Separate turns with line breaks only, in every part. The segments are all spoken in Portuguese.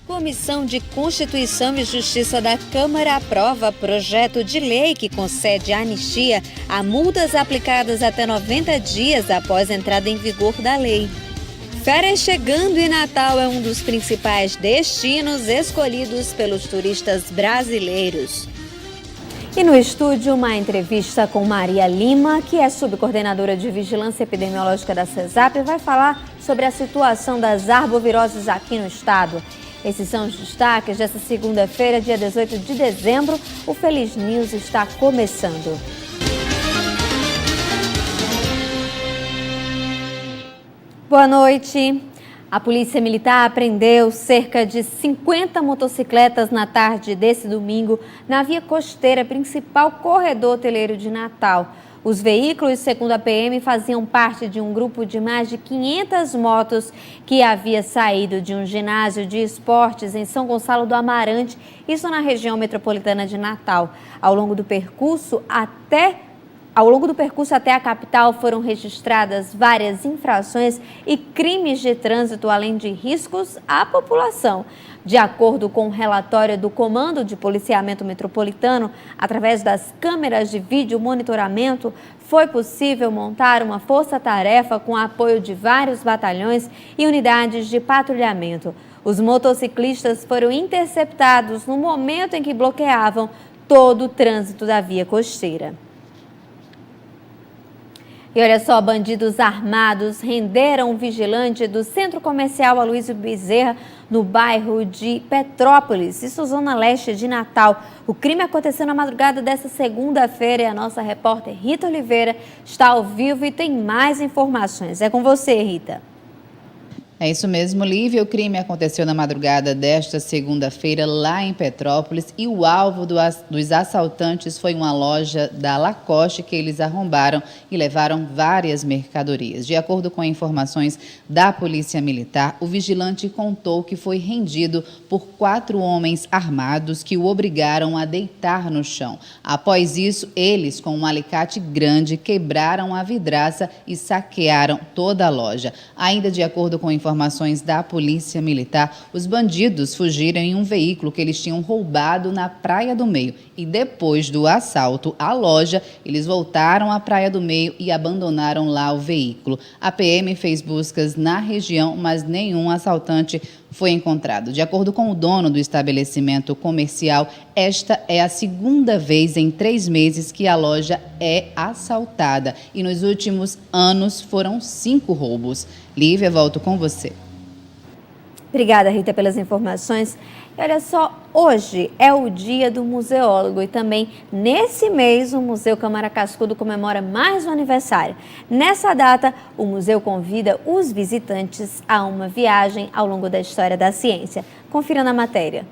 A Comissão de Constituição e Justiça da Câmara aprova projeto de lei que concede anistia a multas aplicadas até 90 dias após a entrada em vigor da lei. Férias chegando e Natal é um dos principais destinos escolhidos pelos turistas brasileiros. E no estúdio, uma entrevista com Maria Lima, que é subcoordenadora de Vigilância Epidemiológica da CESAP, e vai falar sobre a situação das arboviroses aqui no estado. Esses são os destaques dessa segunda-feira, dia 18 de dezembro. O Feliz News está começando. Boa noite. A Polícia Militar apreendeu cerca de 50 motocicletas na tarde desse domingo na via costeira, principal corredor hoteleiro de Natal. Os veículos, segundo a PM, faziam parte de um grupo de mais de 500 motos que havia saído de um ginásio de esportes em São Gonçalo do Amarante, isso na região metropolitana de Natal. Ao longo do percurso até a capital foram registradas várias infrações e crimes de trânsito, além de riscos à população. De acordo com o relatório do Comando de Policiamento Metropolitano, através das câmeras de vídeo monitoramento, foi possível montar uma força-tarefa com apoio de vários batalhões e unidades de patrulhamento. Os motociclistas foram interceptados no momento em que bloqueavam todo o trânsito da via costeira. E olha só, bandidos armados renderam um vigilante do Centro Comercial Aloysio Bezerra, no bairro de Petrópolis, isso zona leste de Natal. O crime aconteceu na madrugada dessa segunda-feira e a nossa repórter Rita Oliveira está ao vivo e tem mais informações. É com você, Rita.
É isso mesmo, Lívia. O crime aconteceu na madrugada desta segunda-feira lá em Petrópolis e o alvo dos assaltantes foi uma loja da Lacoste que eles arrombaram e levaram várias mercadorias. De acordo com informações da Polícia Militar, o vigilante contou que foi rendido por 4 homens armados que o obrigaram a deitar no chão. Após isso, eles, com um alicate grande, quebraram a vidraça e saquearam toda a loja. Ainda de acordo com informações da Polícia Militar, os bandidos fugiram em um veículo que eles tinham roubado na Praia do Meio. E depois do assalto à loja, eles voltaram à Praia do Meio e abandonaram lá o veículo. A PM fez buscas na região, mas nenhum assaltante foi encontrado. De acordo com o dono do estabelecimento comercial, esta é a segunda vez em 3 meses que a loja é assaltada. E nos últimos anos foram 5 roubos. Lívia, volto com você.
Obrigada, Rita, pelas informações. E olha só, hoje é o dia do museólogo e também nesse mês o Museu Câmara Cascudo comemora mais um aniversário. Nessa data, o museu convida os visitantes a uma viagem ao longo da história da ciência. Confira na matéria.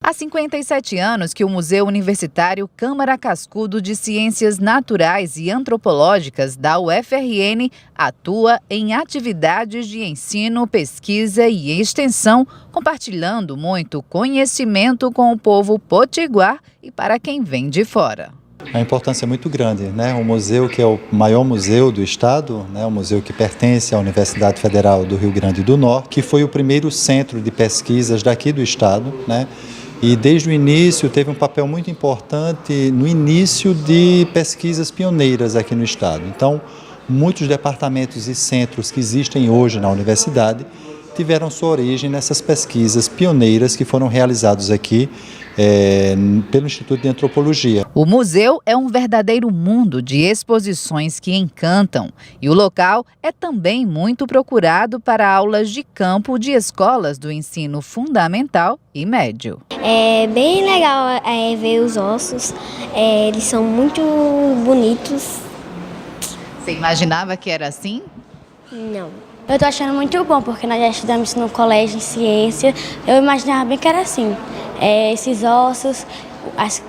Há 57 anos que o Museu Universitário Câmara Cascudo de Ciências Naturais e Antropológicas da UFRN atua em atividades de ensino, pesquisa e extensão, compartilhando muito conhecimento com o povo potiguar e para quem vem de fora.
A importância é muito grande, né? O museu, que é o maior museu do estado, né? O museu que pertence à Universidade Federal do Rio Grande do Norte, que foi o primeiro centro de pesquisas daqui do estado, né? E desde o início teve um papel muito importante no início de pesquisas pioneiras aqui no estado. Então, muitos departamentos e centros que existem hoje na universidade tiveram sua origem nessas pesquisas pioneiras que foram realizadas aqui pelo Instituto de Antropologia.
O museu é um verdadeiro mundo de exposições que encantam e o local é também muito procurado para aulas de campo de escolas do ensino fundamental e médio.
É bem legal ver os ossos, eles são muito bonitos.
Você imaginava que era assim?
Não. Eu tô achando muito bom, porque nós já estudamos no colégio de ciência, eu imaginava bem que era assim. Esses ossos, as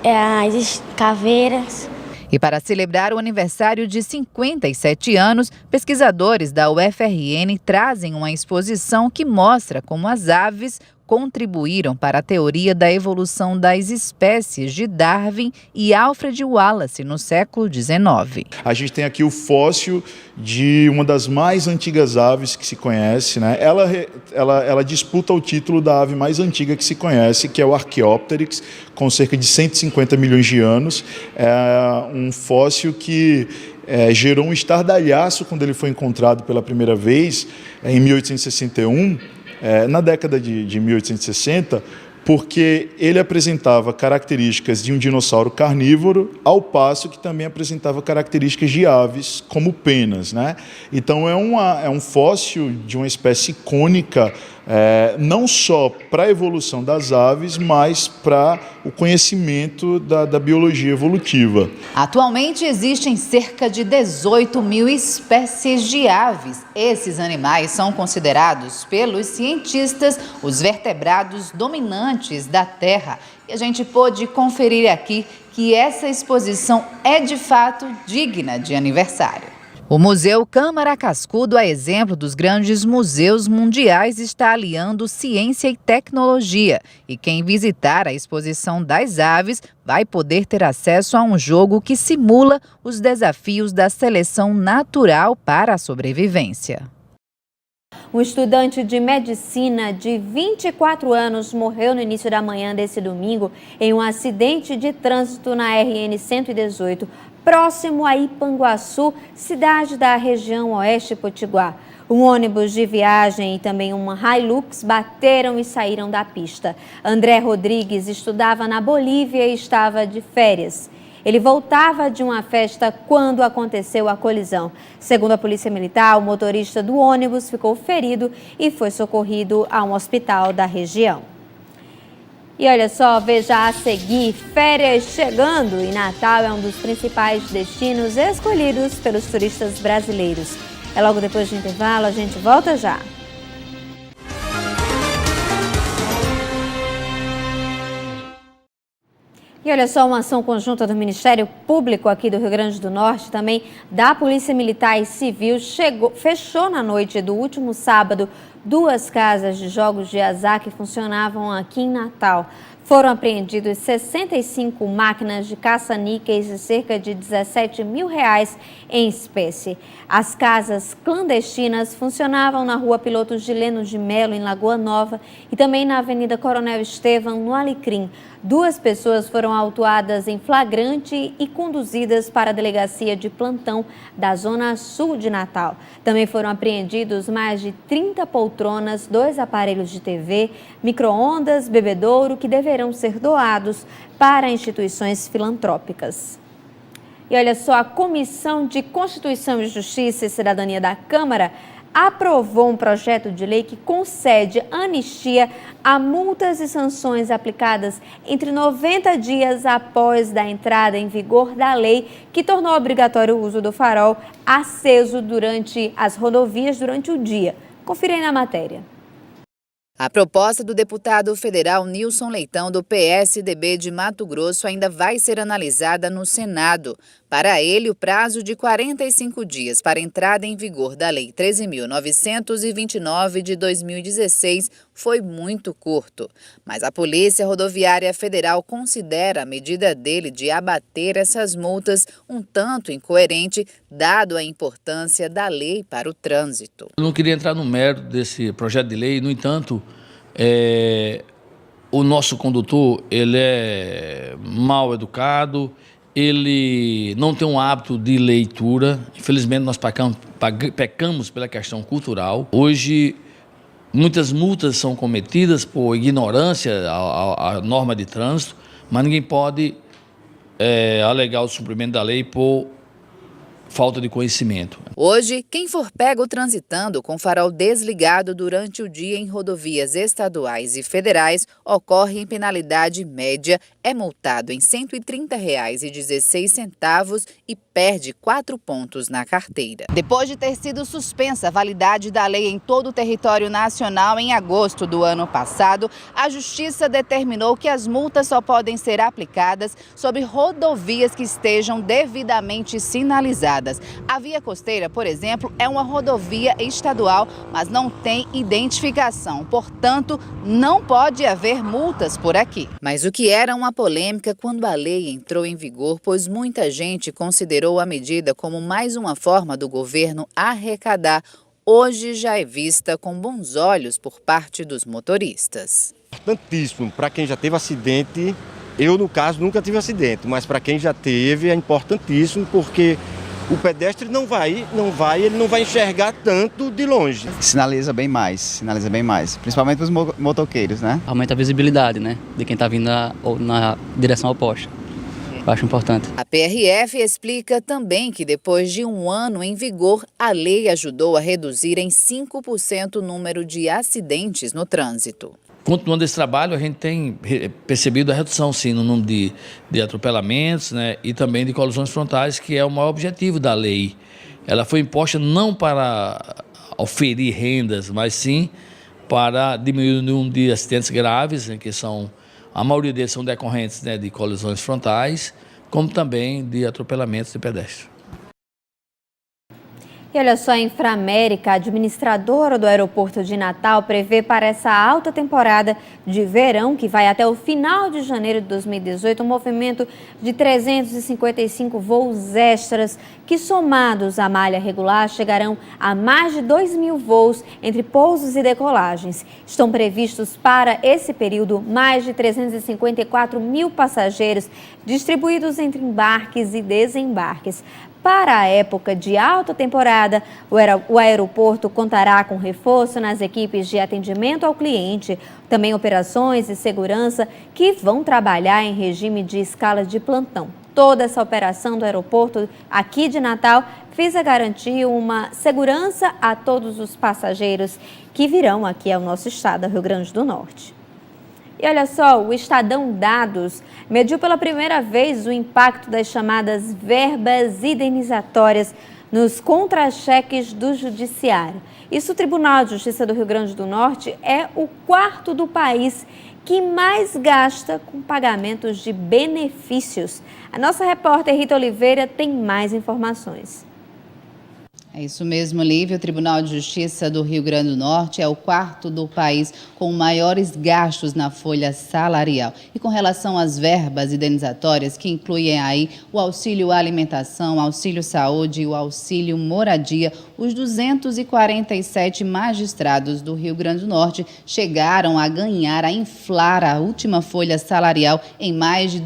caveiras.
E para celebrar o aniversário de 57 anos, pesquisadores da UFRN trazem uma exposição que mostra como as aves contribuíram para a teoria da evolução das espécies de Darwin e Alfred Wallace no século XIX.
A gente tem aqui o fóssil de uma das mais antigas aves que se conhece, né? Ela disputa o título da ave mais antiga que se conhece, que é o Archaeopteryx, com cerca de 150 milhões de anos. É um fóssil que gerou um estardalhaço quando ele foi encontrado pela primeira vez, em 1861, na década de 1860, porque ele apresentava características de um dinossauro carnívoro, ao passo que também apresentava características de aves, como penas, né? Então é um fóssil de uma espécie icônica, não só para a evolução das aves, mas para o conhecimento da biologia evolutiva.
Atualmente existem cerca de 18 mil espécies de aves. Esses animais são considerados pelos cientistas os vertebrados dominantes da Terra. E a gente pôde conferir aqui que essa exposição é de fato digna de aniversário. O Museu Câmara Cascudo, a exemplo dos grandes museus mundiais, está aliando ciência e tecnologia. E quem visitar a exposição das aves vai poder ter acesso a um jogo que simula os desafios da seleção natural para a sobrevivência.
Um estudante de medicina de 24 anos morreu no início da manhã desse domingo em um acidente de trânsito na RN 118, próximo a Ipanguaçu, cidade da região oeste potiguar. Um ônibus de viagem e também uma Hilux bateram e saíram da pista. André Rodrigues estudava na Bolívia e estava de férias. Ele voltava de uma festa quando aconteceu a colisão. Segundo a Polícia Militar, o motorista do ônibus ficou ferido e foi socorrido a um hospital da região. E olha só, veja a seguir, férias chegando e Natal é um dos principais destinos escolhidos pelos turistas brasileiros. É logo depois do intervalo, a gente volta já. E olha só, uma ação conjunta do Ministério Público aqui do Rio Grande do Norte, também da Polícia Militar e Civil, fechou na noite do último sábado 2 casas de jogos de azar que funcionavam aqui em Natal. Foram apreendidos 65 máquinas de caça-níqueis e cerca de R$17 mil em espécie. As casas clandestinas funcionavam na rua Pilotos de Leno de Melo, em Lagoa Nova, e também na Avenida Coronel Estevão, no Alecrim. 2 pessoas foram autuadas em flagrante e conduzidas para a delegacia de plantão da Zona Sul de Natal. Também foram apreendidos mais de 30 poltronas, 2 aparelhos de TV, micro-ondas, bebedouro, que deverão ser doados para instituições filantrópicas. E olha só, a Comissão de Constituição e Justiça e Cidadania da Câmara aprovou um projeto de lei que concede anistia a multas e sanções aplicadas entre 90 dias após a entrada em vigor da lei que tornou obrigatório o uso do farol aceso durante as rodovias durante o dia. Confira aí na matéria.
A proposta do deputado federal Nilson Leitão, do PSDB de Mato Grosso, ainda vai ser analisada no Senado. Para ele, o prazo de 45 dias para a entrada em vigor da Lei 13.929 de 2016 foi muito curto. Mas a Polícia Rodoviária Federal considera a medida dele de abater essas multas um tanto incoerente, dado a importância da lei para o trânsito.
Eu não queria entrar no mérito desse projeto de lei, no entanto, o nosso condutor, ele é mal educado, ele não tem um hábito de leitura. Infelizmente, nós pecamos pela questão cultural. Hoje, muitas multas são cometidas por ignorância à norma de trânsito, mas ninguém pode alegar o cumprimento da lei por falta de conhecimento.
Hoje, quem for pego transitando com farol desligado durante o dia em rodovias estaduais e federais ocorre em penalidade média é multado em R$ 130,16 e perde 4 pontos na carteira. Depois de ter sido suspensa a validade da lei em todo o território nacional em agosto do ano passado, a Justiça determinou que as multas só podem ser aplicadas sobre rodovias que estejam devidamente sinalizadas. A Via Costeira, por exemplo, é uma rodovia estadual, mas não tem identificação. Portanto, não pode haver multas por aqui. Mas o que era uma polêmica quando a lei entrou em vigor, pois muita gente considerou a medida como mais uma forma do governo arrecadar, hoje já é vista com bons olhos por parte dos motoristas.
Importantíssimo para quem já teve acidente. Eu, no caso, nunca tive acidente, mas para quem já teve é importantíssimo porque o pedestre ele não vai enxergar tanto de longe.
Sinaliza bem mais, principalmente para os motoqueiros, né?
Aumenta a visibilidade, né, de quem está vindo na direção oposta. Eu acho importante.
A PRF explica também que depois de um ano em vigor, a lei ajudou a reduzir em 5% o número de acidentes no trânsito.
Continuando esse trabalho, a gente tem percebido a redução, sim, no número de atropelamentos, né, e também de colisões frontais, que é o maior objetivo da lei. Ela foi imposta não para oferir rendas, mas sim para diminuir o número de acidentes graves, né, que são, a maioria deles são decorrentes, né, de colisões frontais, como também de atropelamentos de pedestres.
E olha só, a Inframérica, a administradora do aeroporto de Natal, prevê para essa alta temporada de verão, que vai até o final de janeiro de 2018, um movimento de 355 voos extras, que somados à malha regular chegarão a mais de 2.000 voos entre pousos e decolagens. Estão previstos para esse período mais de 354 mil passageiros, distribuídos entre embarques e desembarques. Para a época de alta temporada, o aeroporto contará com reforço nas equipes de atendimento ao cliente, também operações e segurança que vão trabalhar em regime de escala de plantão. Toda essa operação do aeroporto aqui de Natal visa garantir uma segurança a todos os passageiros que virão aqui ao nosso estado, Rio Grande do Norte. E olha só, o Estadão Dados mediu pela primeira vez o impacto das chamadas verbas indenizatórias nos contra-cheques do Judiciário. Isso, o Tribunal de Justiça do Rio Grande do Norte é o quarto do país que mais gasta com pagamentos de benefícios. A nossa repórter Rita Oliveira tem mais informações.
É isso mesmo, Lívia. O Tribunal de Justiça do Rio Grande do Norte é o quarto do país com maiores gastos na folha salarial. E com relação às verbas indenizatórias, que incluem aí o auxílio alimentação, auxílio saúde e o auxílio moradia, os 247 magistrados do Rio Grande do Norte chegaram a ganhar, a inflar a última folha salarial em mais de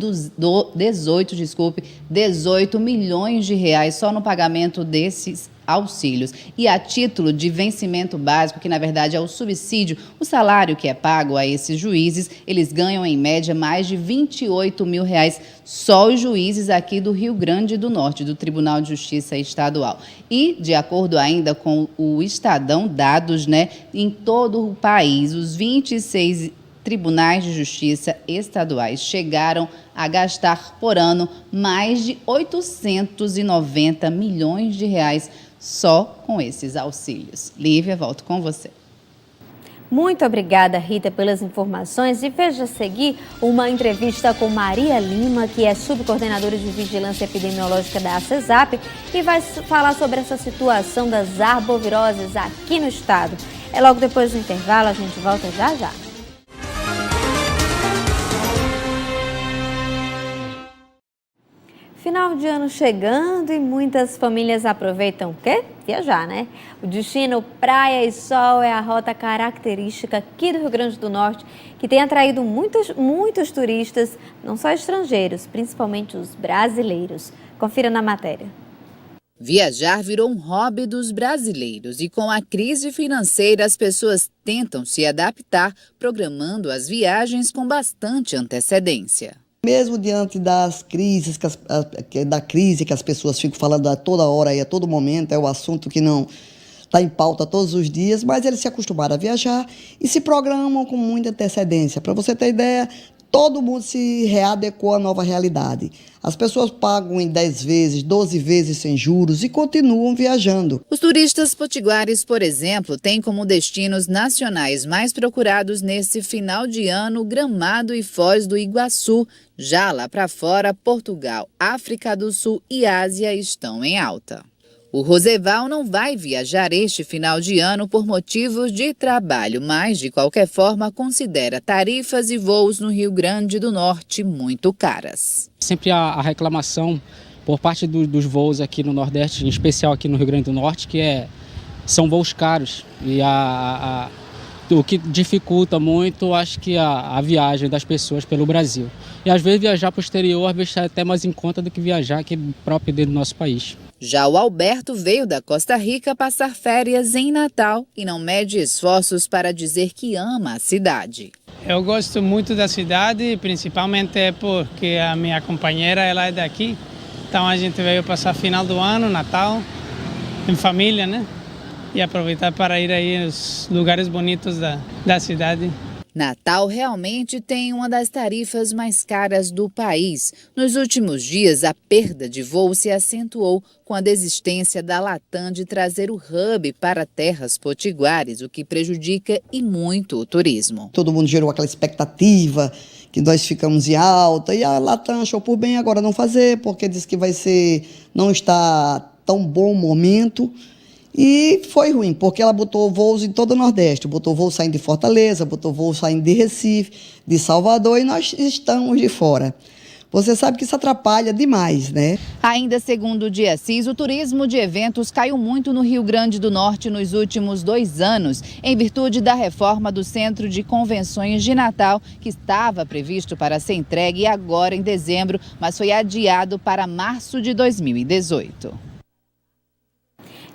18 milhões de reais só no pagamento desses auxílios. E a título de vencimento básico, que na verdade é o subsídio, o salário que é pago a esses juízes, eles ganham em média mais de 28 mil reais, só os juízes aqui do Rio Grande do Norte, do Tribunal de Justiça Estadual. E, de acordo ainda com o Estadão Dados, né, em todo o país, os 26 tribunais de justiça estaduais chegaram a gastar por ano mais de 890 milhões de reais só com esses auxílios. Lívia, volto com você.
Muito obrigada, Rita, pelas informações. E veja a seguir uma entrevista com Maria Lima, que é subcoordenadora de Vigilância Epidemiológica da ACESAP, e vai falar sobre essa situação das arboviroses aqui no estado. É logo depois do intervalo, a gente volta já já. Final de ano chegando e muitas famílias aproveitam o quê? Viajar, né? O destino Praia e Sol é a rota característica aqui do Rio Grande do Norte, que tem atraído muitos turistas, não só estrangeiros, principalmente os brasileiros. Confira na matéria.
Viajar virou um hobby dos brasileiros e com a crise financeira as pessoas tentam se adaptar, programando as viagens com bastante antecedência.
Mesmo diante das crises, da crise que as pessoas ficam falando a toda hora e a todo momento, é o assunto que não está em pauta todos os dias, mas eles se acostumaram a viajar e se programam com muita antecedência. Para você ter ideia, todo mundo se readequou à nova realidade. As pessoas pagam em 10 vezes, 12 vezes sem juros e continuam viajando.
Os turistas potiguares, por exemplo, têm como destinos nacionais mais procurados nesse final de ano Gramado e Foz do Iguaçu. Já lá para fora, Portugal, África do Sul e Ásia estão em alta. O Roseval não vai viajar este final de ano por motivos de trabalho, mas, de qualquer forma, considera tarifas e voos no Rio Grande do Norte muito caras.
Sempre a reclamação por parte dos voos aqui no Nordeste, em especial aqui no Rio Grande do Norte, que são voos caros. E o que dificulta muito, acho que a viagem das pessoas pelo Brasil. E às vezes viajar para o exterior, às vezes está até mais em conta do que viajar aqui próprio dentro do nosso país.
Já o Alberto veio da Costa Rica passar férias em Natal e não mede esforços para dizer que ama a cidade.
Eu gosto muito da cidade, principalmente porque a minha companheira ela é daqui. Então a gente veio passar final do ano, Natal, em família, né? E aproveitar para ir aí aos lugares bonitos da cidade.
Natal realmente tem uma das tarifas mais caras do país. Nos últimos dias, a perda de voo se acentuou com a desistência da Latam de trazer o hub para terras potiguares, o que prejudica e muito o turismo.
Todo mundo gerou aquela expectativa que nós ficamos em alta e a Latam achou por bem agora não fazer, porque disse que não está tão bom o momento. E foi ruim, porque ela botou voos em todo o Nordeste, botou voo saindo de Fortaleza, botou voo saindo de Recife, de Salvador, e nós estamos de fora. Você sabe que isso atrapalha demais, né?
Ainda segundo o DIACIS, o turismo de eventos caiu muito no Rio Grande do Norte nos últimos 2 anos, em virtude da reforma do Centro de Convenções de Natal, que estava previsto para ser entregue agora em dezembro, mas foi adiado para março de 2018.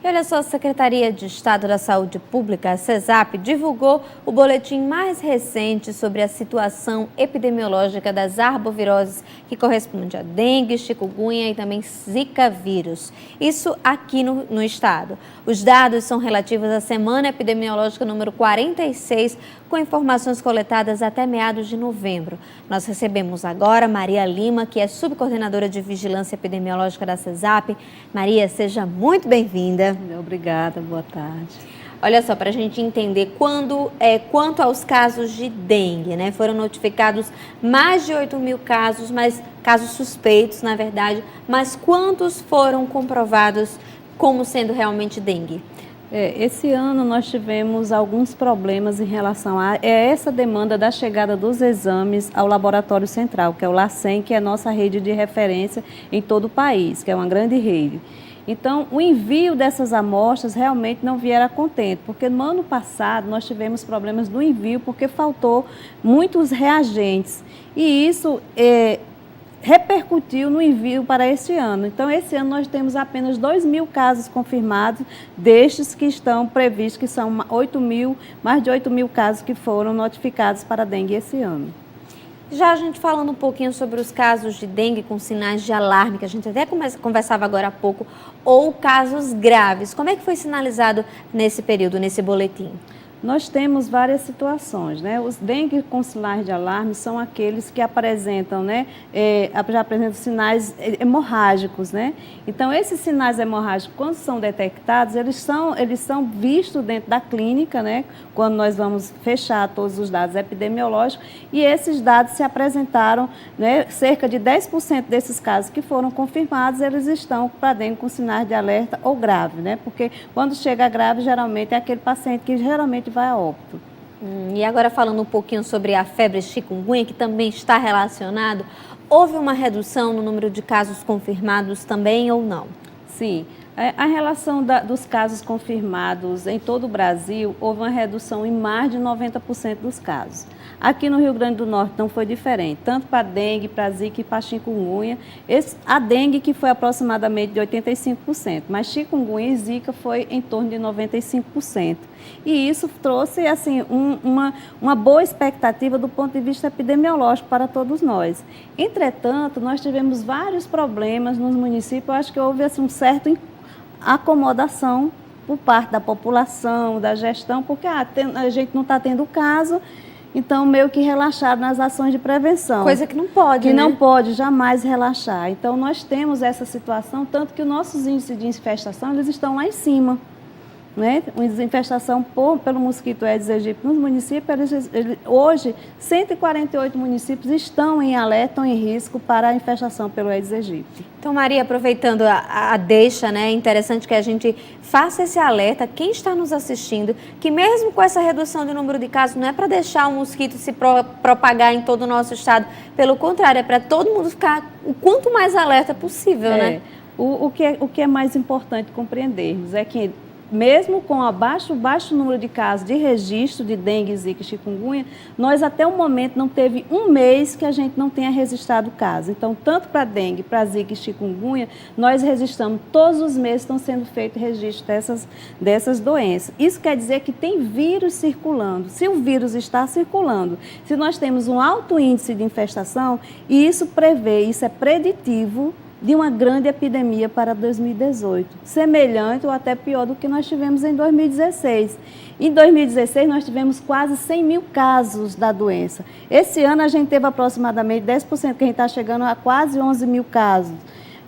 E olha só, a Secretaria de Estado da Saúde Pública, a CESAP, divulgou o boletim mais recente sobre a situação epidemiológica das arboviroses, que corresponde a dengue, chikungunya e também zika vírus. Isso aqui no estado. Os dados são relativos à semana epidemiológica número 46, com informações coletadas até meados de novembro. Nós recebemos agora Maria Lima, que é subcoordenadora de Vigilância Epidemiológica da CESAP. Maria, seja muito bem-vinda.
Obrigada, boa tarde.
Olha só, para a gente entender, quanto aos casos de dengue, né? Foram notificados mais de 8 mil casos, casos suspeitos, na verdade, mas quantos foram comprovados como sendo realmente dengue?
Esse ano nós tivemos alguns problemas em relação a essa demanda da chegada dos exames ao Laboratório Central, que é o LACEN, que é a nossa rede de referência em todo o país, que é uma grande rede. Então, o envio dessas amostras realmente não viera a contento, porque no ano passado nós tivemos problemas no envio, porque faltou muitos reagentes. E isso repercutiu no envio para esse ano. Então, esse ano nós temos apenas 2 mil casos confirmados, destes que estão previstos, que são mais de 8 mil casos que foram notificados para dengue esse ano.
Já a gente falando um pouquinho sobre os casos de dengue com sinais de alarme, que a gente até conversava agora há pouco, ou casos graves, como é que foi sinalizado nesse período, nesse boletim?
Nós temos várias situações, né? Os dengue com sinais de alarme são aqueles que apresentam, né? Já apresentam sinais hemorrágicos, né? Então, esses sinais hemorrágicos, quando são detectados, eles são vistos dentro da clínica, né? Quando nós vamos fechar todos os dados epidemiológicos, e esses dados se apresentaram, né? Cerca de 10% desses casos que foram confirmados, eles estão para dengue com sinais de alerta ou grave, né? Porque quando chega grave, geralmente é aquele paciente que geralmente vai a óbito.
E agora falando um pouquinho sobre a febre chikungunya, que também está relacionado, houve uma redução no número de casos confirmados também ou não?
Sim. A relação dos casos confirmados em todo o Brasil, houve uma redução em mais de 90% dos casos. Aqui no Rio Grande do Norte não foi diferente, tanto para dengue, para zika e para chikungunya. A dengue que foi aproximadamente de 85%, mas chikungunya e zika foi em torno de 95%. E isso trouxe assim, uma boa expectativa do ponto de vista epidemiológico para todos nós. Entretanto, nós tivemos vários problemas nos municípios, eu acho que houve assim, um certo acomodação por parte da população, da gestão, porque a gente não está tendo caso então meio que relaxaram nas ações de prevenção.
Coisa que não pode,
que
né?
não pode jamais relaxar. Então nós temos essa situação, tanto que os nossos índices de infestação, eles estão lá em cima. Né? A infestação pelo mosquito Aedes aegypti nos municípios, hoje 148 municípios estão em alerta ou em risco para a infestação pelo Aedes aegypti.
Então, Maria, aproveitando a deixa, né, é interessante que a gente faça esse alerta, quem está nos assistindo, que mesmo com essa redução do número de casos, não é para deixar o mosquito se propagar em todo o nosso estado, pelo contrário, é para todo mundo ficar o quanto mais alerta possível, né?
O que é mais importante compreendermos é que mesmo com o baixo número de casos de registro de dengue, zika e chikungunya, nós até o momento não teve um mês que a gente não tenha registrado casos. Então, tanto para dengue, para zika e chikungunya, nós registramos todos os meses, estão sendo feito registro dessas doenças. Isso quer dizer que tem vírus circulando. Se o vírus está circulando, se nós temos um alto índice de infestação, e isso é preditivo de uma grande epidemia para 2018, semelhante ou até pior do que nós tivemos em 2016. Em 2016, nós tivemos quase 100 mil casos da doença. Esse ano, a gente teve aproximadamente 10%, que a gente está chegando a quase 11 mil casos.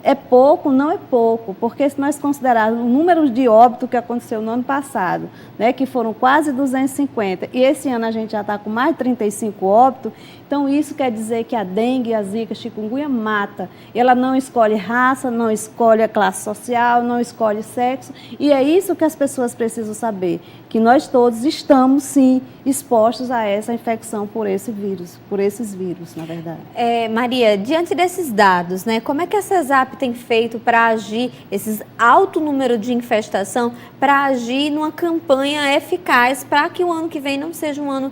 É pouco? Não é pouco, porque se nós considerarmos o número de óbitos que aconteceu no ano passado, né, que foram quase 250, e esse ano a gente já está com mais de 35 óbitos, então isso quer dizer que a dengue, a zika, a chikungunya mata. Ela não escolhe raça, não escolhe a classe social, não escolhe sexo, e é isso que as pessoas precisam saber, que nós todos estamos, sim, expostos a essa infecção por esses vírus, na verdade.
Maria, diante desses dados, né, como é que a CESAP tem feito para agir, esses alto número de infestação, para agir numa campanha eficaz para que o ano que vem não seja um ano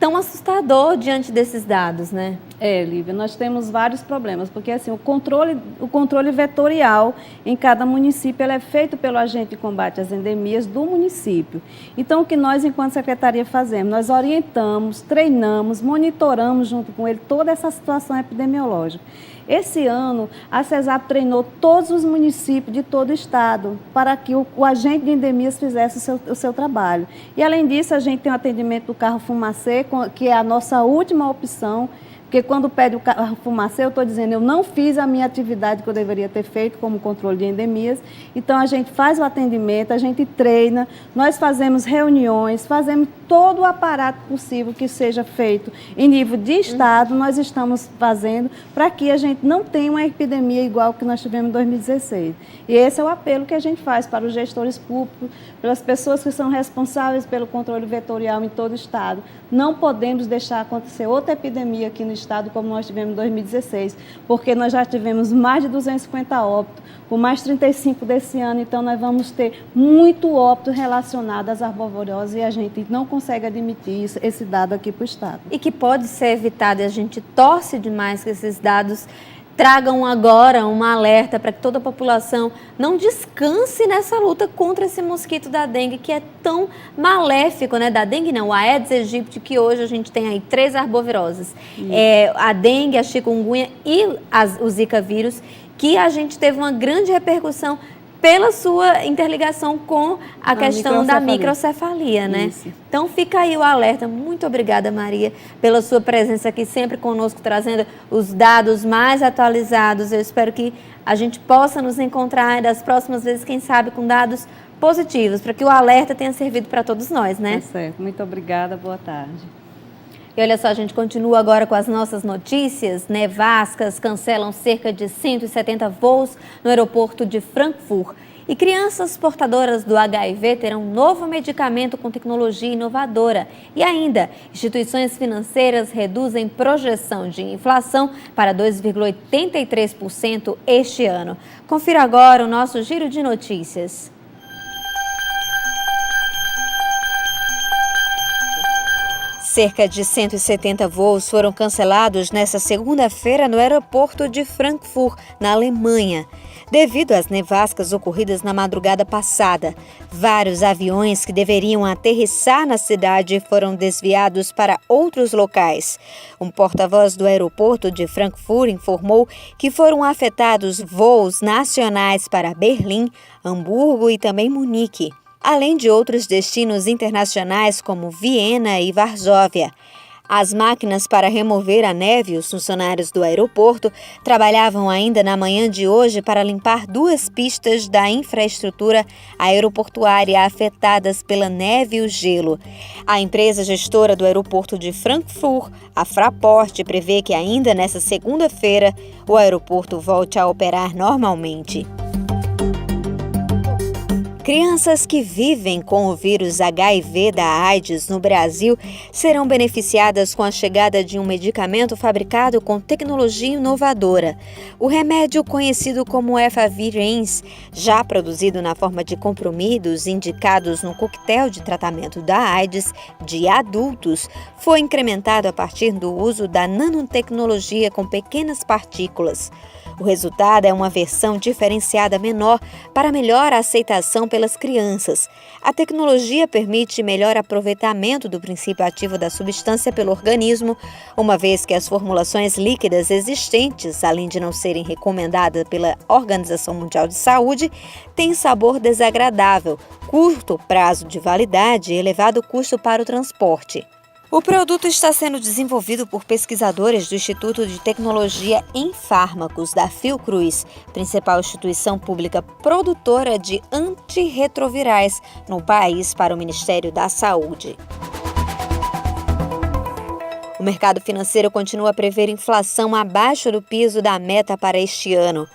tão assustador diante desses dados, né?
Lívia, nós temos vários problemas, porque assim, o controle vetorial em cada município ele é feito pelo agente de combate às endemias do município. Então, o que nós, enquanto secretaria, fazemos? Nós orientamos, treinamos, monitoramos junto com ele toda essa situação epidemiológica. Esse ano, a CESAP treinou todos os municípios de todo o estado para que o agente de endemias fizesse o seu trabalho. E, além disso, a gente tem o atendimento do carro fumacê, que é a nossa última opção, porque quando pede o carro fumacê, eu estou dizendo, eu não fiz a minha atividade que eu deveria ter feito como controle de endemias. Então, a gente faz o atendimento, a gente treina, nós fazemos reuniões, fazemos todo o aparato possível que seja feito em nível de estado, nós estamos fazendo para que a gente não tenha uma epidemia igual que nós tivemos em 2016. E esse é o apelo que a gente faz para os gestores públicos, pelas pessoas que são responsáveis pelo controle vetorial em todo o estado. Não podemos deixar acontecer outra epidemia aqui no estado como nós tivemos em 2016, porque nós já tivemos mais de 250 óbitos, com mais 35 desse ano, então nós vamos ter muito óbito relacionado às arboviroses e a gente não consegue admitir esse dado aqui para o estado.
E que pode ser evitado, e a gente torce demais que esses dados tragam agora um alerta para que toda a população não descanse nessa luta contra esse mosquito da dengue, que é tão maléfico, né? Da dengue não, o Aedes aegypti, que hoje a gente tem aí 3 arboviroses. A dengue, a chikungunya e o zika vírus, que a gente teve uma grande repercussão pela sua interligação com a questão da microcefalia, né? Isso. Então fica aí o alerta. Muito obrigada, Maria, pela sua presença aqui sempre conosco, trazendo os dados mais atualizados. Eu espero que a gente possa nos encontrar das próximas vezes, quem sabe, com dados positivos, para que o alerta tenha servido para todos nós, né?
Tá certo. Muito obrigada, boa tarde.
E olha só, a gente continua agora com as nossas notícias. Nevascas cancelam cerca de 170 voos no aeroporto de Frankfurt. E crianças portadoras do HIV terão um novo medicamento com tecnologia inovadora. E ainda, instituições financeiras reduzem projeção de inflação para 2,83% este ano. Confira agora o nosso giro de notícias. Cerca de 170 voos foram cancelados nesta segunda-feira no aeroporto de Frankfurt, na Alemanha, devido às nevascas ocorridas na madrugada passada. Vários aviões que deveriam aterrissar na cidade foram desviados para outros locais. Um porta-voz do aeroporto de Frankfurt informou que foram afetados voos nacionais para Berlim, Hamburgo e também Munique. além de outros destinos internacionais como Viena e Varsóvia. As máquinas para remover a neve, os funcionários do aeroporto, trabalhavam ainda na manhã de hoje para limpar 2 pistas da infraestrutura aeroportuária afetadas pela neve e o gelo. A empresa gestora do aeroporto de Frankfurt, a Fraport, prevê que ainda nesta segunda-feira o aeroporto volte a operar normalmente. Crianças que vivem com o vírus HIV da AIDS no Brasil serão beneficiadas com a chegada de um medicamento fabricado com tecnologia inovadora. O remédio, conhecido como Efavirenz, já produzido na forma de comprimidos indicados no coquetel de tratamento da AIDS de adultos, foi incrementado a partir do uso da nanotecnologia com pequenas partículas. O resultado é uma versão diferenciada menor para melhor aceitação pelas crianças. A tecnologia permite melhor aproveitamento do princípio ativo da substância pelo organismo, uma vez que as formulações líquidas existentes, além de não serem recomendadas pela Organização Mundial de Saúde, têm sabor desagradável, curto prazo de validade e elevado custo para o transporte. O produto está sendo desenvolvido por pesquisadores do Instituto de Tecnologia em Fármacos da Fiocruz, principal instituição pública produtora de antirretrovirais no país para o Ministério da Saúde. O mercado financeiro continua a prever inflação abaixo do piso da meta para este ano.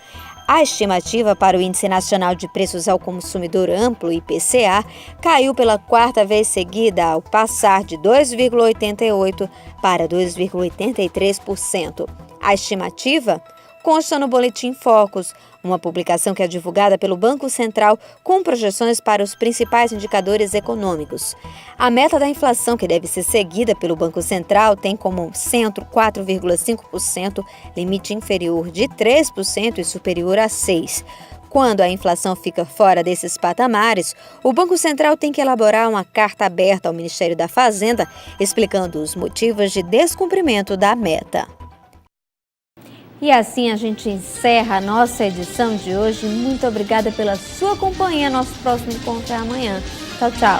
A estimativa para o Índice Nacional de Preços ao Consumidor Amplo, IPCA, caiu pela 4ª vez seguida ao passar de 2,88% para 2,83%. A estimativa consta no Boletim Focus, uma publicação que é divulgada pelo Banco Central com projeções para os principais indicadores econômicos. A meta da inflação, que deve ser seguida pelo Banco Central, tem como centro 4,5%, limite inferior de 3% e superior a 6%. Quando a inflação fica fora desses patamares, o Banco Central tem que elaborar uma carta aberta ao Ministério da Fazenda explicando os motivos de descumprimento da meta. E assim a gente encerra a nossa edição de hoje. Muito obrigada pela sua companhia. Nosso próximo encontro é amanhã. Tchau, tchau.